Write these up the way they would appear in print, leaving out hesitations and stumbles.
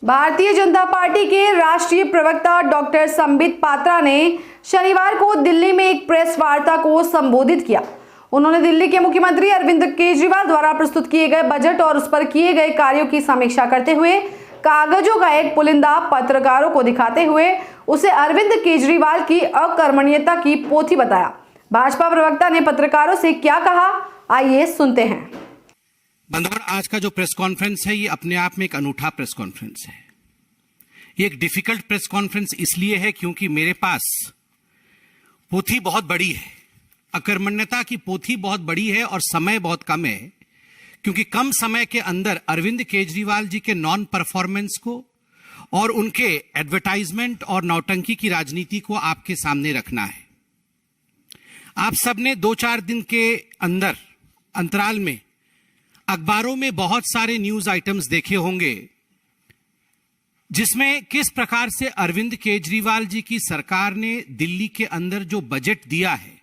Bharatiya Janata party के राष्ट्रीय प्रवक्ता डॉक्टर संबित पात्रा ने शनिवार को दिल्ली में एक प्रेस वार्ता को संबोधित किया। उन्होंने दिल्ली के मुख्यमंत्री अरविंद केजरीवाल द्वारा प्रस्तुत किए गए बजट और उस पर किए गए कार्यों की समीक्षा करते हुए कागजों का एक पुलिंदा पत्रकारों को दिखाते हुए उसे अरविंद केजरीवाल की अकर्मण्यता की पोथी बताया। भाजपा प्रवक्ता ने पत्रकारों से क्या कहा, आइए सुनते हैं। बंधुगण, आज का जो प्रेस कॉन्फ्रेंस है ये अपने आप में एक अनूठा प्रेस कॉन्फ्रेंस है। ये एक डिफिकल्ट प्रेस कॉन्फ्रेंस इसलिए है क्योंकि मेरे पास पोथी बहुत बड़ी है, अकर्मण्यता की पोथी बहुत बड़ी है और समय बहुत कम है, क्योंकि कम समय के अंदर अरविंद केजरीवाल जी के नॉन परफॉर्मेंस को और उनके एडवर्टाइजमेंट और नौटंकी की राजनीति को आपके सामने रखना है। आप सबने 2-4 दिन के अंदर अंतराल में अखबारों में बहुत सारे न्यूज आइटम्स देखे होंगे जिसमें किस प्रकार से अरविंद केजरीवाल जी की सरकार ने दिल्ली के अंदर जो बजट दिया है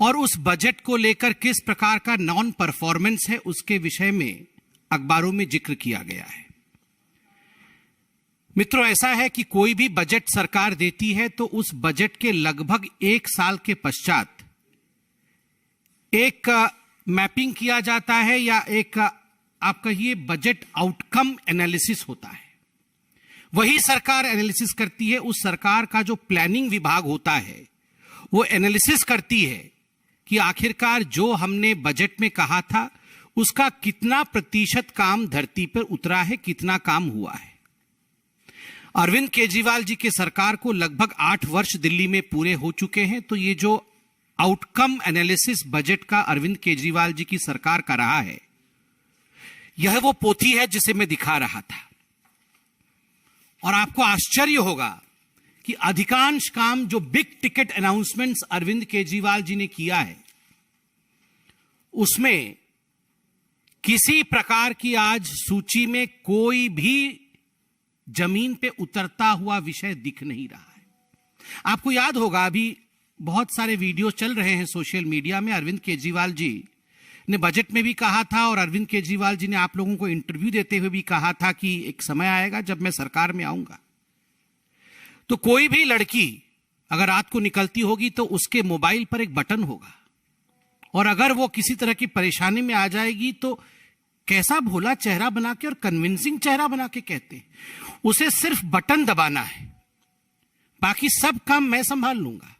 और उस बजट को लेकर किस प्रकार का नॉन परफॉर्मेंस है उसके विषय में अखबारों में जिक्र किया गया है। मित्रों, ऐसा है कि कोई भी बजट सरकार देती है तो उस बजट के लगभग 1 साल के पश्चात एक मैपिंग किया जाता है या एक आप कहिए बजट आउटकम एनालिसिस होता है। वही सरकार एनालिसिस करती है। उस सरकार का जो प्लानिंग विभाग होता है वो एनालिसिस करती है कि आखिरकार जो हमने बजट में कहा था उसका कितना प्रतिशत काम धरती पर उतरा है, कितना काम हुआ है। अरविंद केजरीवाल जी की सरकार को लगभग 8 वर्ष दिल्ली में पूरे हो चुके हैं, तो ये जो आउटकम एनालिसिस बजट का अरविंद केजरीवाल जी की सरकार का रहा है, यह वो पोथी है जिसे मैं दिखा रहा था। और आपको आश्चर्य होगा कि अधिकांश काम जो big ticket announcements Arvind Kejriwal ji ने किया है उसमें किसी प्रकार की आज सूची में कोई भी जमीन पे उतरता हुआ विषय दिख नहीं रहा है। आपको याद होगा अभी बहुत सारे वीडियो चल रहे हैं सोशल मीडिया में। अरविंद केजरीवाल जी ने बजट में भी कहा था और अरविंद केजरीवाल जी ने आप लोगों को इंटरव्यू देते हुए भी कहा था कि एक समय आएगा जब मैं सरकार में आऊंगा तो कोई भी लड़की अगर रात को निकलती होगी तो उसके मोबाइल पर एक बटन होगा और अगर वो किसी तरह की परेशानी में आ जाएगी तो कैसा भोला चेहरा बना के और कन्विंसिंग चेहरा बना के कहते हैं उसे सिर्फ बटन दबाना है, बाकी सब काम मैं संभाल लूंगा।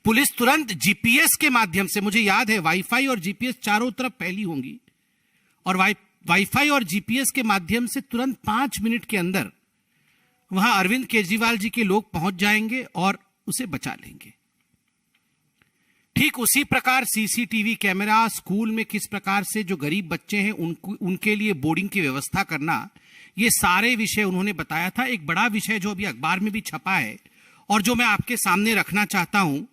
पुलिस तुरंत जीपीएस के माध्यम से, मुझे याद है वाईफाई और जीपीएस चारों तरफ फैली होंगी और वाईफाई और जीपीएस के माध्यम से तुरंत 5 मिनट के अंदर वहां अरविंद केजरीवाल जी के लोग पहुंच जाएंगे और उसे बचा लेंगे। ठीक उसी प्रकार सीसीटीवी कैमरा, स्कूल में किस प्रकार से जो गरीब बच्चे हैं उनके लिए बोर्डिंग की व्यवस्था करना, ये सारे विषय उन्होंने बताया था। एक बड़ा विषय जो अभी अखबार में भी छपा है और जो मैं आपके सामने रखना चाहता हूं,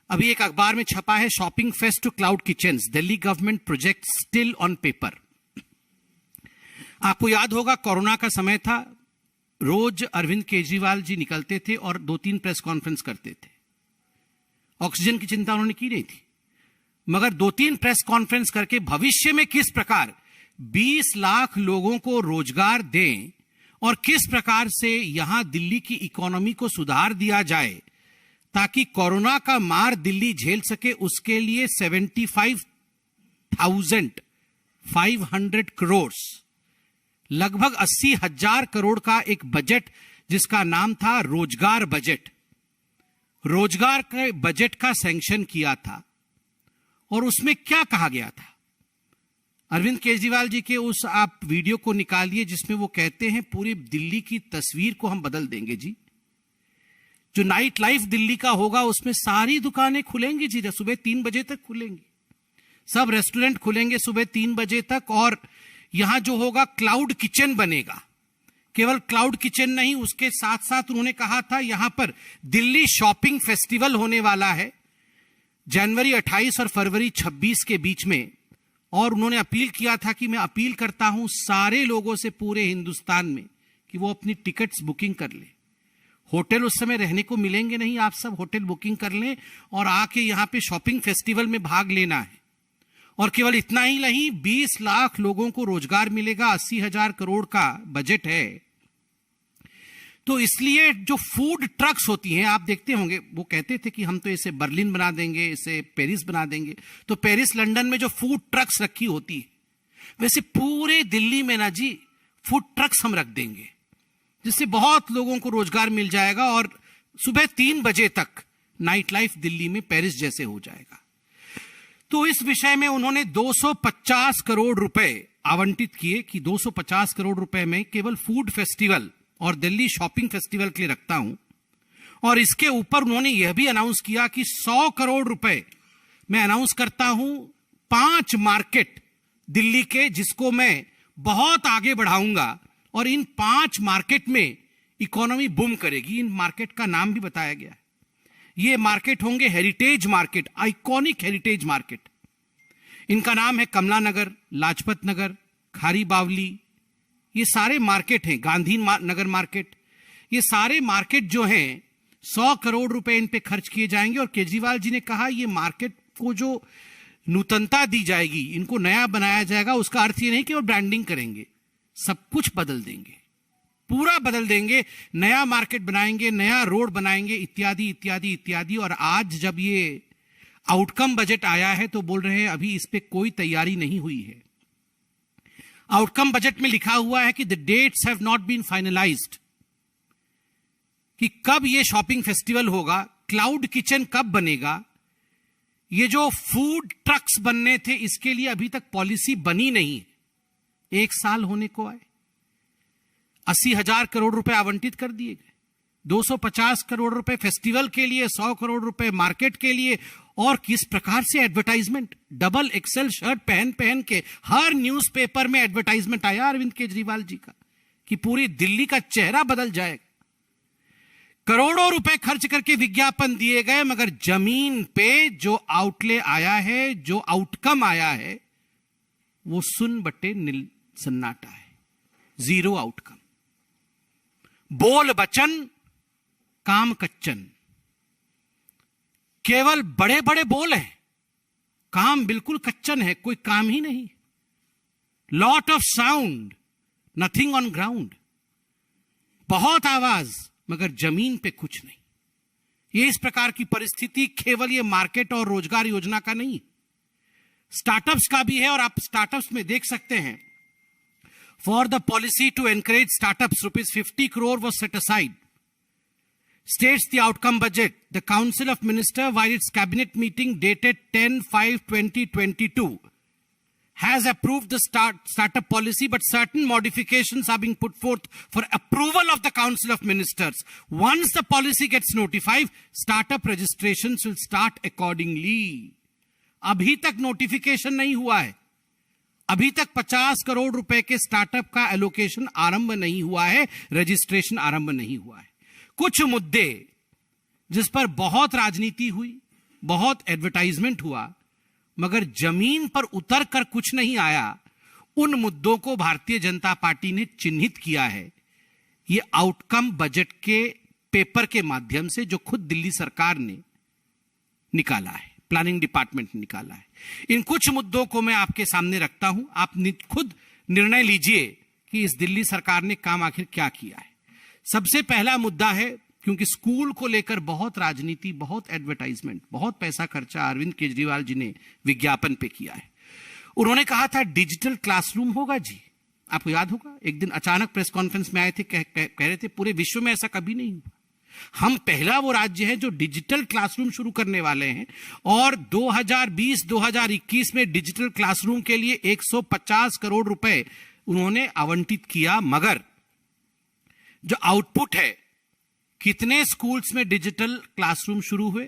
अभी एक अखबार में छपा है, shopping fest to cloud kitchens, Delhi government project still on paper. आपको याद होगा कोरोना का समय था, रोज अरविंद केजरीवाल जी निकलते थे और 2-3 प्रेस कॉन्फ्रेंस करते थे। ऑक्सीजन की चिंता उन्होंने की नहीं थी, मगर 2-3 प्रेस कॉन्फ्रेंस करके भविष्य में किस प्रकार 20 लाख लोगों को रोजगार दें और किस प्रकार से यहां दिल्ली की इकोनॉमी को सुधार दिया जाए ताकि कोरोना का मार दिल्ली झेल सके, उसके लिए 75,500 करोड़, लगभग 80,000 करोड़ का एक बजट जिसका नाम था रोजगार बजट, रोजगार के बजट का सैंक्शन किया था। और उसमें क्या कहा गया था? अरविंद केजरीवाल जी के उस आप वीडियो को निकालिए जिसमें वो कहते हैं पूरी दिल्ली की तस्वीर को हम बदल देंगे जी। जो नाइट लाइफ दिल्ली का होगा उसमें सारी दुकानें खुलेंगी जी, सुबह 3 बजे तक खुलेंगी, सब रेस्टोरेंट खुलेंगे सुबह 3 बजे तक। और यहां जो होगा क्लाउड किचन बनेगा। केवल क्लाउड किचन नहीं, उसके साथ साथ उन्होंने कहा था यहां पर दिल्ली शॉपिंग फेस्टिवल होने वाला है जनवरी 28 और फरवरी 26 के बीच में। और उन्होंने अपील किया था कि मैं अपील करता हूं सारे लोगों से पूरे हिंदुस्तान में कि वो अपनी टिकट्स बुकिंग कर लें। होटल उस समय रहने को मिलेंगे नहीं, आप सब होटल बुकिंग कर लें और आके यहां पे शॉपिंग फेस्टिवल में भाग लेना है। और केवल इतना ही नहीं, 20 लाख लोगों को रोजगार मिलेगा, 80,000 करोड़ का बजट है। तो इसलिए जो फूड ट्रक्स होती हैं, आप देखते होंगे, वो कहते थे कि हम तो इसे बर्लिन बना देंगे, इसे पेरिस बना देंगे। तो पेरिस लंदन में जो फूड ट्रक्स रखी होती है, वैसे पूरे दिल्ली में ना जी फूड ट्रक्स हम रख देंगे, जिससे बहुत लोगों को रोजगार मिल जाएगा और सुबह 3 बजे तक नाइट लाइफ दिल्ली में पेरिस जैसे हो जाएगा। तो इस विषय में उन्होंने 250 करोड़ रुपए आवंटित किए कि 250 करोड़ रुपए में केवल फूड फेस्टिवल और दिल्ली शॉपिंग फेस्टिवल के लिए रखता हूं। और इसके ऊपर उन्होंने यह भी अनाउंस किया कि 100 करोड़ रुपए मैं अनाउंस करता हूं 5 मार्केट दिल्ली के, जिसको मैं बहुत आगे बढ़ाऊंगा और इन 5 मार्केट में इकोनॉमी बूम करेगी। इन मार्केट का नाम भी बताया गया है। ये मार्केट होंगे heritage market, iconic heritage market. इनका नाम है कमला नगर, लाजपत नगर, खारी बावली, ये सारे मार्केट हैं, गांधी नगर मार्केट। ये सारे मार्केट जो हैं 100 करोड़ रुपए इन पे खर्च किए जाएंगे। और केजरीवाल जी ने कहा ये मार्केट को जो नूतनता दी जाएगी, इनको नया बनाया जाएगा, उसका अर्थ ये नहीं कि वो ब्रांडिंग करेंगे, सब कुछ बदल देंगे, पूरा बदल देंगे, नया मार्केट बनाएंगे, नया रोड बनाएंगे, इत्यादि इत्यादि इत्यादि। और आज जब ये आउटकम बजट आया है तो बोल रहे हैं अभी इस पे कोई तैयारी नहीं हुई है। आउटकम बजट में लिखा हुआ है कि the dates have not been finalised, कि कब ये शॉपिंग फेस्टिवल होगा, क्लाउड किचन कब बनेगा, ये जो फूड ट्रक्स बनने थे इसके लिए अभी तक पॉलिसी बनी नहीं है। 1 साल होने को आए, 80,000 करोड़ रुपए आवंटित कर दिए गए, 250 करोड़ रुपए फेस्टिवल के लिए, 100 करोड़ रुपए मार्केट के लिए। और किस प्रकार से एडवर्टाइजमेंट, डबल एक्सेल शर्ट पहन पहन के हर न्यूज़पेपर में एडवर्टाइजमेंट आया अरविंद केजरीवाल जी का कि पूरी दिल्ली का चेहरा बदल जाएगा। करोड़ों रुपए खर्च करके विज्ञापन दिए गए, मगर जमीन पे जो आउटले आया है, जो आउटकम आया है, वो सुन बटे नील सन्नाटा है, जीरो आउटकम। बोल बचन काम कच्चन, केवल बड़े बड़े बोल हैं, काम बिल्कुल कच्चन है, कोई काम ही नहीं। Lot of sound, nothing on ground, बहुत आवाज मगर जमीन पे कुछ नहीं। ये इस प्रकार की परिस्थिति केवल ये मार्केट और रोजगार योजना का नहीं, स्टार्टअप्स का भी है। और आप स्टार्टअप्स में देख सकते हैं, for the policy to encourage startups, rupees 50 crore was set aside. States the outcome budget. The Council of Ministers, while its cabinet meeting dated 10/5/2022, has approved the startup policy, but certain modifications are being put forth for approval of the Council of Ministers. Once the policy gets notified, startup registrations will start accordingly. अभी तक notification नहीं हुआ है, अभी तक 50 करोड़ रुपए के startup का एलोकेशन आरंभ नहीं हुआ है, रजिस्ट्रेशन आरंभ नहीं हुआ है। कुछ मुद्दे जिस पर बहुत राजनीति हुई, बहुत एडवर्टाइजमेंट हुआ, मगर जमीन पर उतर कर कुछ नहीं आया, उन मुद्दों को भारतीय जनता पार्टी ने चिन्हित किया है ये आउटकम बजट के पेपर के माध्यम से, जो खुद दिल्ली सरकार ने निकाला है, प्लानिंग डिपार्टमेंट ने निकाला है। इन कुछ मुद्दों को मैं आपके सामने रखता हूं, आप खुद निर्णय लीजिए कि इस दिल्ली सरकार ने काम आखिर क्या किया है। सबसे पहला मुद्दा है, क्योंकि स्कूल को लेकर बहुत राजनीति, बहुत एडवर्टाइजमेंट, बहुत पैसा खर्चा अरविंद केजरीवाल जी ने विज्ञापन पे किया है। उन्होंने कहा था डिजिटल क्लासरूम होगा जी, आपको याद होगा, एक दिन अचानक प्रेस कॉन्फ्रेंस में आए थे, कह रहे थे पूरे विश्व में ऐसा कभी नहीं हुआ, हम पहला वो राज्य है जो डिजिटल क्लासरूम शुरू करने वाले हैं। और 2020-2021 में डिजिटल क्लासरूम के लिए 150 करोड़ रुपए उन्होंने आवंटित किया, मगर जो आउटपुट है, कितने स्कूल्स में डिजिटल क्लासरूम शुरू हुए,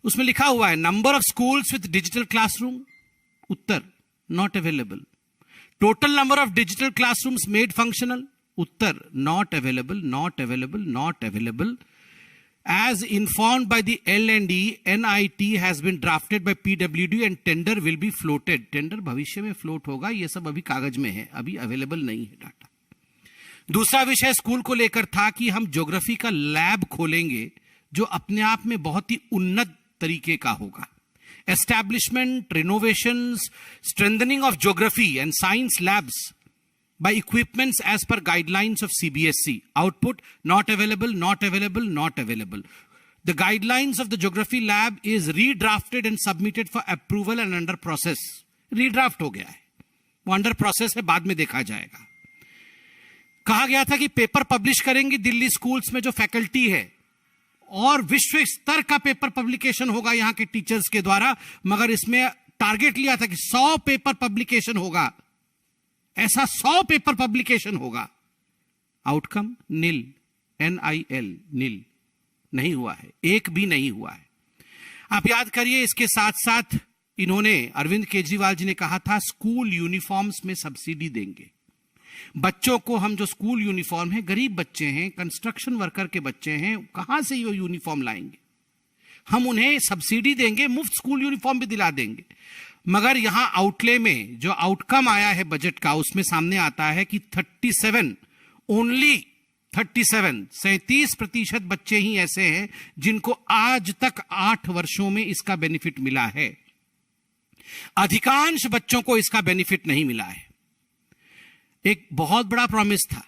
उसमें लिखा हुआ है number of schools with digital classroom, Uttar not available. Total number of digital classrooms made functional, Uttar not available, not available, not available. As informed by the L&E, NIT has been drafted by PWD and tender will be floated. Tender भविष्य में float होगा, ये सब अभी कागज में है, अभी अवेलेबल नहीं है डाटा। दूसरा विषय स्कूल को लेकर था कि हम ज्योग्राफी का लैब खोलेंगे जो अपने आप में बहुत ही उन्नत तरीके का होगा। establishment, renovations, strengthening of geography and science labs by equipments as per guidelines of CBSE. Output not available, not available, not available. The guidelines of the geography lab is redrafted and submitted for approval and under process. Redraft हो गया है, वो under process है, बाद में देखा जाएगा. कहा गया था कि पेपर पब्लिश करेंगे दिल्ली स्कूल्स में जो फैकल्टी है, और विश्व स्तर का पेपर पब्लिकेशन होगा यहां के टीचर्स के द्वारा, मगर इसमें टारगेट लिया था कि 100 पेपर पब्लिकेशन होगा, ऐसा 100 पेपर पब्लिकेशन होगा. आउटकम नील, NIL, नील, नहीं हुआ है, एक भी नहीं हुआ है. आप याद करिए, इसके साथ साथ इन्होंने, अरविंद केजरीवाल जी ने कहा था स्कूल यूनिफॉर्म्स में सब्सिडी देंगे. बच्चों को हम जो स्कूल यूनिफॉर्म है, गरीब बच्चे हैं, कंस्ट्रक्शन वर्कर के बच्चे हैं, कहां से ये यूनिफॉर्म लाएंगे, हम उन्हें सब्सिडी देंगे, मुफ्त स्कूल यूनिफॉर्म भी दिला देंगे. मगर यहां आउटले में जो आउटकम आया है बजट का, उसमें सामने आता है कि 37% बच्चे ही ऐसे हैं जिनको आज तक 8 वर्षों में इसका बेनिफिट मिला है. अधिकांश बच्चों को इसका बेनिफिट नहीं मिला है. एक बहुत बड़ा प्रॉमिस था,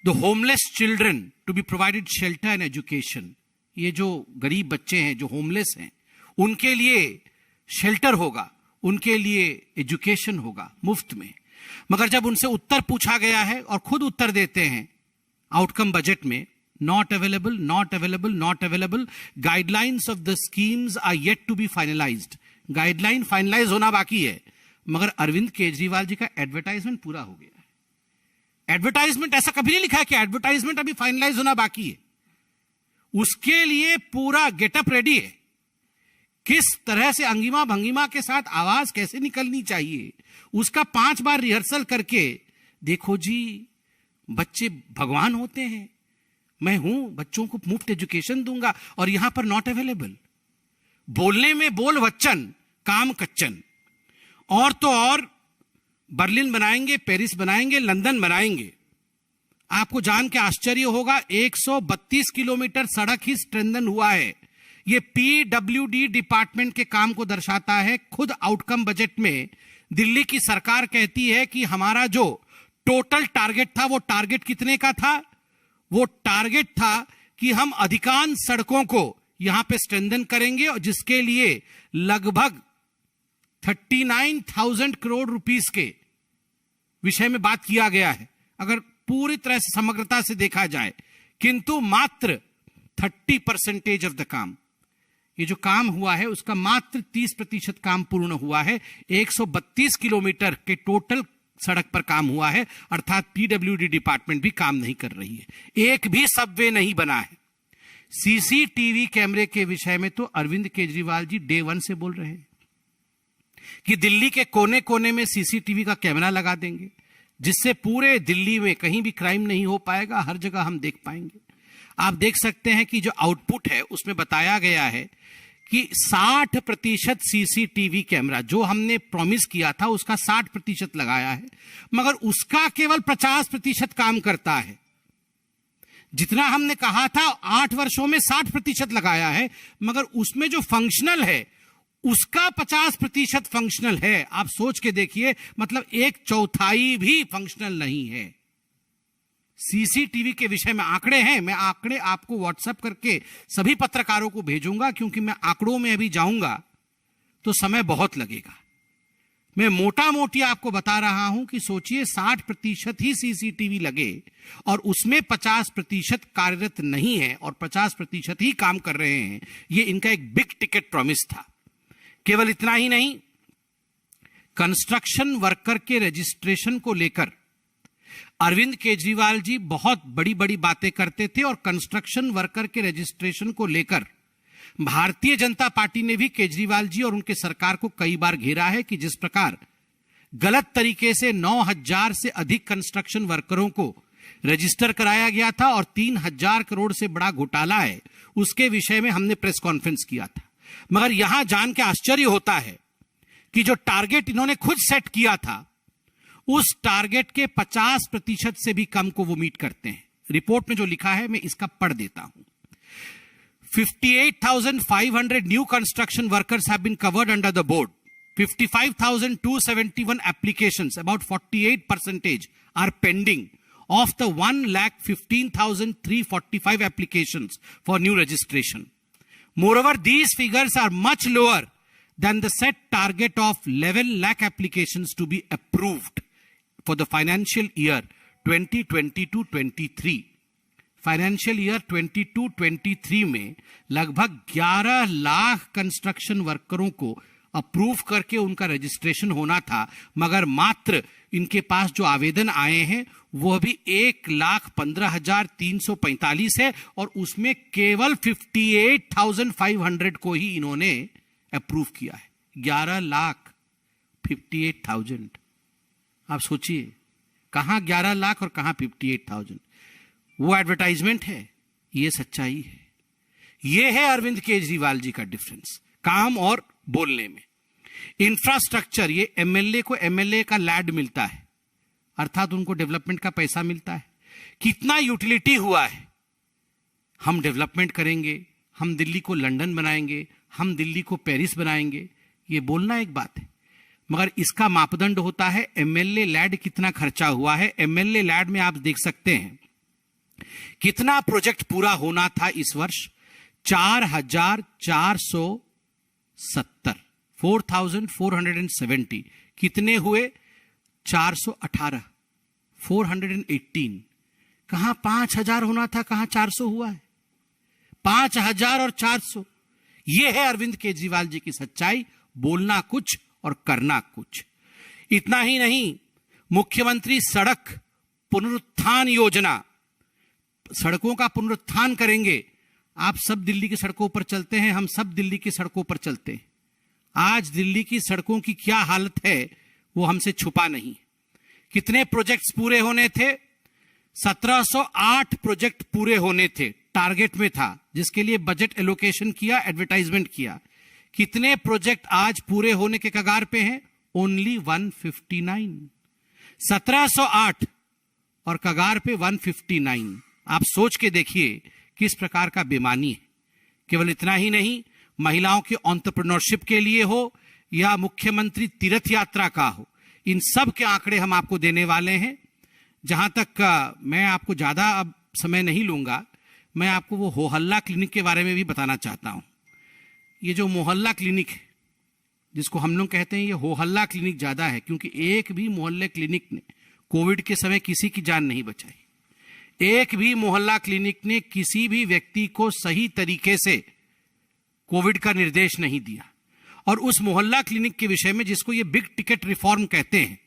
the homeless children to be provided shelter and education. ये जो गरीब बच्चे हैं, जो होमलेस हैं, उनके लिए शेल्टर होगा, उनके लिए एजुकेशन होगा मुफ्त में. मगर जब उनसे उत्तर पूछा गया है और खुद उत्तर देते हैं आउटकम बजट में, not available, not available, not available. Guidelines of the schemes are yet to be finalised. Guideline finalise होना बाकी है, मगर अरविंद केजरीवाल जी का एडवर्टाइजमेंट पूरा हो गया है. एडवर्टाइजमेंट, ऐसा कभी नहीं लिखा है कि एडवर्टाइजमेंट अभी फाइनलाइज होना बाकी है. उसके लिए पूरा गेटअप रेडी है. किस तरह से अंगिमा भंगिमा के साथ आवाज कैसे निकलनी चाहिए, उसका 5 बार रिहर्सल करके, देखो जी बच्चे भगवान होते हैं, मैं हूं, बच्चों को मुफ्त एजुकेशन दूंगा, और यहां पर नॉट अवेलेबल. बोलने में बोल वच्चन, काम कच्चन. और तो और बर्लिन बनाएंगे, पेरिस बनाएंगे, लंदन बनाएंगे. आपको जान के आश्चर्य होगा, 132 किलोमीटर सड़क ही स्ट्रेंथन हुआ है. ये PWD डिपार्टमेंट के काम को दर्शाता है. खुद आउटकम बजट में दिल्ली की सरकार कहती है कि हमारा जो टोटल टारगेट था, वो टारगेट कितने का था? वो टारगेट था कि हम अधिकांश सड़कों को यहां पे स्ट्रेंथन करेंगे, और जिसके लिए लगभग 39,000 करोड़ रुपीस के विषय में बात किया गया है, अगर पूरी तरह से समग्रता से देखा जाए. किंतु मात्र 30% ऑफ द काम, ये जो काम हुआ है उसका मात्र 30% काम पूर्ण हुआ है. 132 किलोमीटर के टोटल सड़क पर काम हुआ है, अर्थात PWD डिपार्टमेंट भी काम नहीं कर रही है. एक भी सबवे नहीं बना है. CCTV कैमरे के विषय में तो अरविंद केजरीवाल जी डे 1 से बोल रहे हैं कि दिल्ली के कोने कोने में CCTV का कैमरा लगा देंगे, जिससे पूरे दिल्ली में कहीं भी क्राइम नहीं हो पाएगा, हर जगह हम देख पाएंगे. आप देख सकते हैं कि जो आउटपुट है उसमें बताया गया है कि 60% CCTV कैमरा जो हमने प्रॉमिस किया था उसका 60% लगाया है, मगर उसका केवल 50% काम करता है. जितना हमने कहा था 8 वर्षों में 60% लगाया है, मगर उसमें जो फंक्शनल है उसका 50% फंक्शनल है. आप सोच के देखिए, मतलब 1/4 भी फंक्शनल नहीं है. CCTV के विषय में आंकड़े हैं, मैं आंकड़े आपको व्हाट्सएप करके सभी पत्रकारों को भेजूंगा, क्योंकि मैं आंकड़ों में अभी जाऊंगा तो समय बहुत लगेगा. मैं मोटा मोटी आपको बता रहा हूं कि सोचिए 60% ही CCTV लगे और उसमें 50% कार्यरत नहीं है और 50% ही काम कर रहे हैं. ये इनका एक बिग टिकट प्रॉमिस था. केवल इतना ही नहीं, कंस्ट्रक्शन वर्कर के रजिस्ट्रेशन को लेकर अरविंद केजरीवाल जी बहुत बड़ी बड़ी बातें करते थे, और कंस्ट्रक्शन वर्कर के रजिस्ट्रेशन को लेकर भारतीय जनता पार्टी ने भी केजरीवाल जी और उनके सरकार को कई बार घेरा है कि जिस प्रकार गलत तरीके से 9,000 से अधिक कंस्ट्रक्शन वर्करों को रजिस्टर कराया गया था और 3,000 करोड़ से बड़ा घोटाला है, उसके विषय में हमने प्रेस कॉन्फ्रेंस किया था. मगर यहां जान के आश्चर्य होता है कि जो टारगेट इन्होंने खुद सेट किया था, उस टारगेट के 50% से भी कम को वो मीट करते हैं. रिपोर्ट में जो लिखा है मैं इसका पढ़ देता हूं. 58,500 new construction workers have been covered under the board. 55,271 applications, about 48%, are pending of the 1,15,345 applications for new registration. Moreover, these figures are much lower than the set target of 11 lakh applications to be approved for the financial year 2022-23. Financial year 22-23 में लगभग 11 lakh construction वर्करों को approve करके उनका registration होना था, मगर मात्र इनके पास जो आवेदन आए हैं वह भी 1,15,345 है और उसमें केवल 58,500 को ही इन्होंने अप्रूव किया है। 11,58,000। आप सोचिए, कहां 11 लाख और कहां 58,000। वो एडवर्टाइजमेंट है, ये सच्चाई है। ये है अरविंद केजरीवाल जी का डिफरेंस काम और बोलने में। इंफ्रास्ट्रक्चर, ये एमएलए को एमएलए का लैड मिलता है, अर्थात उनको डेवलपमेंट का पैसा मिलता है। कितना यूटिलिटी हुआ है, हम डेवलपमेंट करेंगे, हम दिल्ली को लंदन बनाएंगे, हम दिल्ली को पेरिस बनाएंगे, ये बोलना एक बात है, मगर इसका मापदंड होता है एमएलए लैड कितना खर्चा हुआ है। एमएलए लैड में आप देख सकते हैं कितना प्रोजेक्ट पूरा होना था इस वर्ष, 4,470, 4,470। कितने हुए? 418, 418। कहां 5,000 होना था, कहां 400 हुआ है। 5,000 और 400। यह है अरविंद केजरीवाल जी की सच्चाई, बोलना कुछ और करना कुछ। इतना ही नहीं, मुख्यमंत्री सड़क पुनरुत्थान योजना, सड़कों का पुनरुत्थान करेंगे। आप सब दिल्ली की सड़कों पर चलते हैं, हम सब दिल्ली की सड़कों पर चलते हैं। आज दिल्ली की सड़कों की क्या हालत है वो हमसे छुपा नहीं। कितने प्रोजेक्ट्स पूरे होने थे? 1708 प्रोजेक्ट पूरे होने थे, टारगेट में था, जिसके लिए बजट एलोकेशन किया, एडवर्टाइजमेंट किया। कितने प्रोजेक्ट आज पूरे होने के कगार पे हैं? ओनली 159। 1708 और कगार पे 159। आप सोच के देखिए किस प्रकार का बेईमानी है। केवल इतना ही नहीं, महिलाओं के एंटरप्रेन्योरशिप के लिए हो या मुख्यमंत्री तीर्थ यात्रा का हो, इन सब के आंकड़े हम आपको देने वाले हैं। जहां तक मैं आपको ज्यादा अब समय नहीं लूंगा, मैं आपको वो होहल्ला क्लिनिक के बारे में भी बताना चाहता हूं। ये जो मोहल्ला क्लिनिक है, जिसको हम लोग कहते हैं, ये होहल्ला क्लिनिक ज्यादा है, क्योंकि एक भी मोहल्ले क्लिनिक ने कोविड के समय किसी की जान नहीं बचाई। एक भी मोहल्ला क्लिनिक ने किसी भी व्यक्ति को सही तरीके से कोविड का निर्देश नहीं दिया। और उस मोहल्ला क्लिनिक के विषय में, जिसको ये बिग टिकट रिफॉर्म कहते हैं,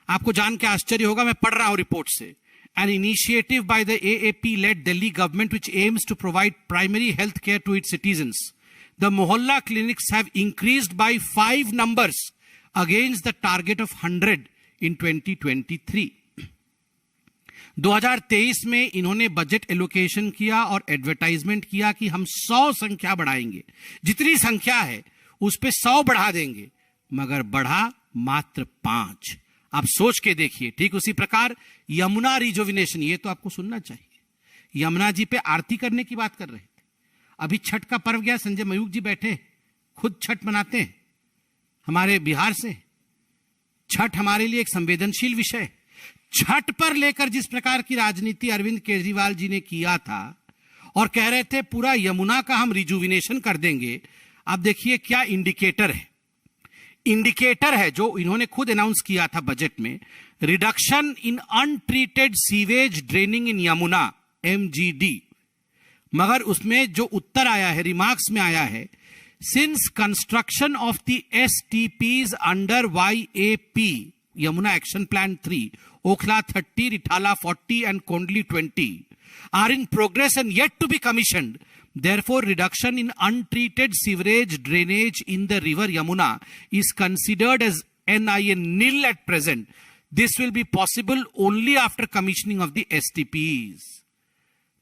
आपको जान के आश्चर्य होगा, मैं पढ़ रहा हूं रिपोर्ट से। An initiative by the AAP-led Delhi government which aims to provide primary health care to its citizens. The Mohalla clinics have increased by 5 numbers against the target of 100 in 2023. 2023 में इन्होंने बजट एलोकेशन किया और advertisement किया कि हम 100 संख्या बढ़ाएंगे, जितनी संख्या है उस पे 100 बढ़ा देंगे, मगर बढ़ा मात्र 5। आप सोच के देखिए। ठीक उसी प्रकार यमुना रिजुविनेशन, ये तो आपको सुनना चाहिए। यमुना जी पे आरती करने की बात कर रहे थे। अभी छठ का पर्व गया, संजय मयूख जी बैठे, खुद छठ मनाते हैं हमारे बिहार से। छठ हमारे लिए एक संवेदनशील विषय है। छठ पर लेकर जिस प्रकार की राजनीति अरविंद केजरीवाल जी ने किया था और कह रहे थे पूरा यमुना का हम रिजुविनेशन कर देंगे, आप देखिए क्या इंडिकेटर है। इंडिकेटर है जो इन्होंने खुद अनाउंस किया था बजट में, reduction in untreated sewage draining in Yamuna, MGD। मगर उसमें जो उत्तर आया है, रिमार्क्स में आया है, since construction of the STPs under YAP, Yamuna action plan 3, Okhla 30, Rithala 40 and Kondli 20 are in progress and yet to be commissioned. Therefore, reduction in untreated sewerage drainage in the river Yamuna is considered as NIN nil at present. This will be possible only after commissioning of the STPs.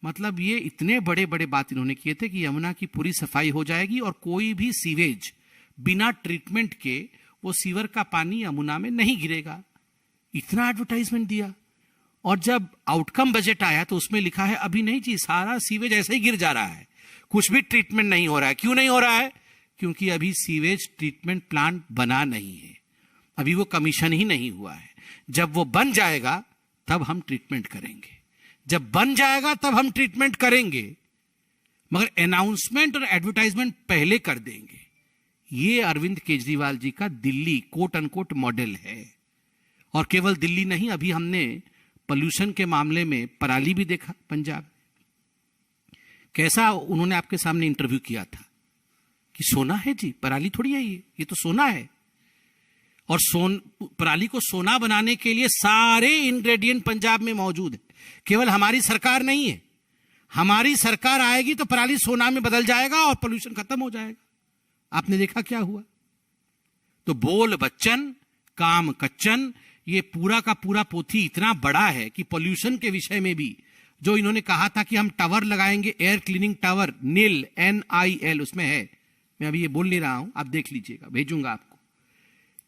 मतलब ये इतने बड़े बड़े बात इन्होंने किए थे कि यमुना की पूरी सफाई हो जाएगी और कोई भी सीवेज बिना ट्रीटमेंट के वो सीवर का पानी यमुना में नहीं गिरेगा। इतना एडवर्टाइजमेंट दिया। और जब आउटकम बजट आया तो उसमें लिखा है अभी नहीं जी, सारा सीवेज ऐसे ही गिर जा रहा है, कुछ भी ट्रीटमेंट नहीं हो रहा है। क्यों नहीं हो रहा है? क्योंकि अभी सीवेज ट्रीटमेंट प्लांट बना नहीं है, अभी वो कमीशन ही नहीं हुआ है। जब वो बन जाएगा तब हम ट्रीटमेंट करेंगे, जब बन जाएगा तब हम ट्रीटमेंट करेंगे, मगर अनाउंसमेंट और एडवर्टाइजमेंट पहले कर देंगे। ये अरविंद केजरीवाल जी का दिल्ली कोट अनकोट मॉडल है। और केवल दिल्ली नहीं, अभी हमने पोल्यूशन के मामले में पराली भी देखा। पंजाब कैसा उन्होंने आपके सामने इंटरव्यू किया था कि सोना है जी, पराली थोड़ी है, ये तो सोना है। और पराली को सोना बनाने के लिए सारे इंग्रेडिएंट पंजाब में मौजूद है। केवल हमारी सरकार नहीं है, हमारी सरकार आएगी तो पराली सोना में बदल जाएगा और पोल्यूशन खत्म हो जाएगा। आपने देखा क्या हुआ? तो बोल बच्चन काम कच्चन, ये पूरा का पूरा पोथी इतना बड़ा है कि पोल्यूशन के विषय में भी जो इन्होंने कहा था कि हम टावर लगाएंगे, air cleaning tower, NIL, NIL उसमें है, मैं अभी ये बोल नहीं रहा हूं, आप देख लीजिएगा, भेजूंगा आपको।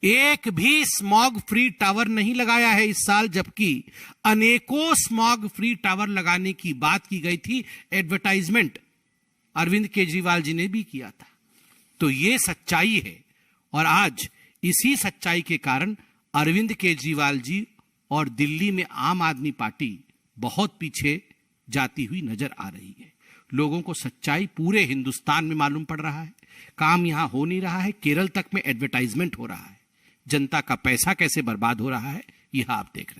एक भी स्मॉग फ्री टावर नहीं लगाया है इस साल, जबकि अनेकों स्मॉग फ्री टावर लगाने की बात की गई थी। एडवर्टाइजमेंट अरविंद केजरीवाल जी ने भी किया था। तो ये सच्चाई है, और आज इसी सच्चाई के कारण अरविंद केजरीवाल जी और दिल्ली में आम आदमी पार्टी बहुत पीछे जाती हुई नजर आ रही है। लोगों को सच्चाई पूरे हिंदुस्तान में मालूम पड़ रहा है। काम यहां हो नहीं रहा है, केरल तक में एडवर्टाइजमेंट हो रहा है। जनता का पैसा कैसे बर्बाद हो रहा है, यह आप देख रहे हैं।